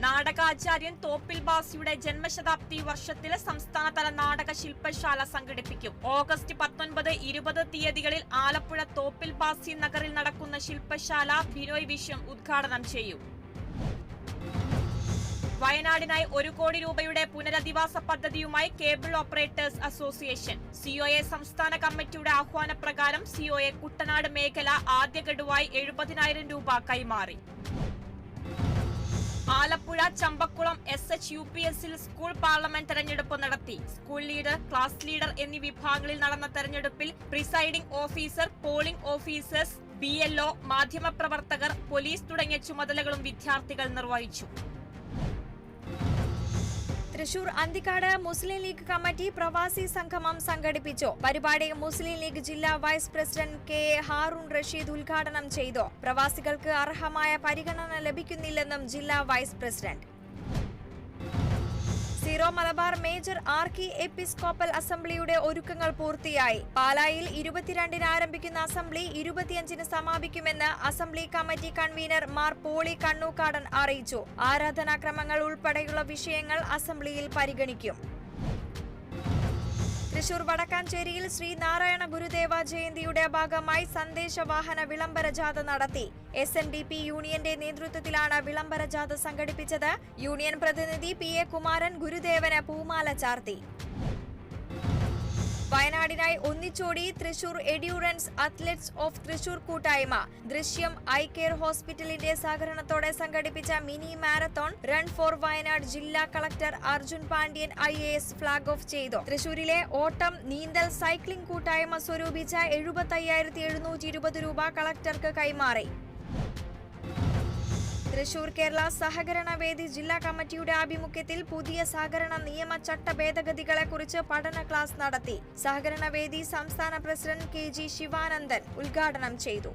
നാടകാചാര്യൻ തോപ്പിൽ ബാസിയുടെ ജന്മശതാബ്ദി വർഷത്തിൽ സംസ്ഥാനതല നാടക ശില്പശാല സംഘടിപ്പിക്കും. ഓഗസ്റ്റ് 19, 20 തീയതികളിൽ ആലപ്പുഴ തോപ്പിൽ ബാസി നഗറിൽ നടക്കുന്ന ശില്പശാല ബിനോയ് വിശ്വം ഉദ്ഘാടനം ചെയ്യും. വയനാടിനായി 1 കോടി രൂപയുടെ പുനരധിവാസ പദ്ധതിയുമായി കേബിൾ ഓപ്പറേറ്റേഴ്സ് അസോസിയേഷൻ. സിഒഎ സംസ്ഥാന കമ്മിറ്റിയുടെ ആഹ്വാനപ്രകാരം സിഒഎ കുട്ടനാട് മേഖല ആദ്യ ഗഡുവായി 70,000 രൂപ കൈമാറി. ആലപ്പുഴ ചമ്പക്കുളം SHUPSൽ സ്കൂൾ പാർലമെന്റ് തെരഞ്ഞെടുപ്പ് നടത്തി. സ്കൂൾ ലീഡർ, ക്ലാസ് ലീഡർ എന്നീ വിഭാഗങ്ങളിൽ നടന്ന തെരഞ്ഞെടുപ്പിൽ presiding officer, polling officers, BLO, മാധ്യമപ്രവർത്തകർ, പോലീസ് തുടങ്ങിയ ചുമതലകളും വിദ്യാർത്ഥികൾ നിർവഹിച്ചു. തൃശൂർ അന്തിക്കാട് മുസ്ലിം ലീഗ് കമ്മിറ്റി പ്രവാസി സംഗമം സംഘടിപ്പിച്ചു. പരിപാടി മുസ്ലിം ലീഗ് ജില്ലാ vice president KA Haroon Rasheed ഉദ്ഘാടനം ചെയ്തു. പ്രവാസികൾക്ക് അർഹമായ പരിഗണന ലഭിക്കുന്നില്ലെന്നും ജില്ലാ vice president. Syro Malabar major archiepiscopal അസംബ്ലിയുടെ ഒരുക്കങ്ങൾ പൂർത്തിയായി. പാലായിൽ 22-ന് ആരംഭിക്കുന്ന അസംബ്ലി 25-ന് സമാപിക്കുമെന്ന് assembly committee convener Mar Pauly Kannookadan അറിയിച്ചു. ആരാധനാക്രമങ്ങൾ ഉൾപ്പെടെയുള്ള വിഷയങ്ങൾ അസംബ്ലിയിൽ പരിഗണിക്കും. തൃശൂർ വടക്കാഞ്ചേരിയിൽ ശ്രീനാരായണ ഗുരുദേവ ജയന്തിയുടെ ഭാഗമായി സന്ദേശവാഹന വിളംബര ജാഥ നടത്തി. SNDP യൂണിയന്റെ നേതൃത്വത്തിലാണ് വിളംബര ജാഥ സംഘടിപ്പിച്ചത്. യൂണിയൻ പ്രതിനിധി PA കുമാരൻ ഗുരുദേവന് പൂമാല ചാർത്തി. വയനാടിനായി ഒന്നിച്ചോടി Thrissur endurance athletes of Thrissur കൂട്ടായ്മ. ദൃശ്യം ഐ കെയർ ഹോസ്പിറ്റലിന്റെ സഹകരണത്തോടെ സംഘടിപ്പിച്ച mini marathon run for Wayanad ജില്ലാ collector Arjun Pandian IAS flag off ചെയ്തു. തൃശൂരിലെ ഓട്ടം, നീന്തൽ, സൈക്ലിംഗ് കൂട്ടായ്മ സ്വരൂപിച്ച 75,720 രൂപ കളക്ടർക്ക് കൈമാറി. തൃശൂർ കേരള സഹകരണ വേദി ജില്ലാ കമ്മിറ്റിയുടെ ആഭിമുഖ്യത്തിൽ പുതിയ സഹകരണ നിയമ ചട്ട ഭേദഗതികളെക്കുറിച്ച് പഠന ക്ലാസ് നടത്തി. സഹകരണ വേദി സംസ്ഥാന പ്രസിഡന്റ് KG ശിവാനന്ദൻ ഉദ്ഘാടനം ചെയ്തു.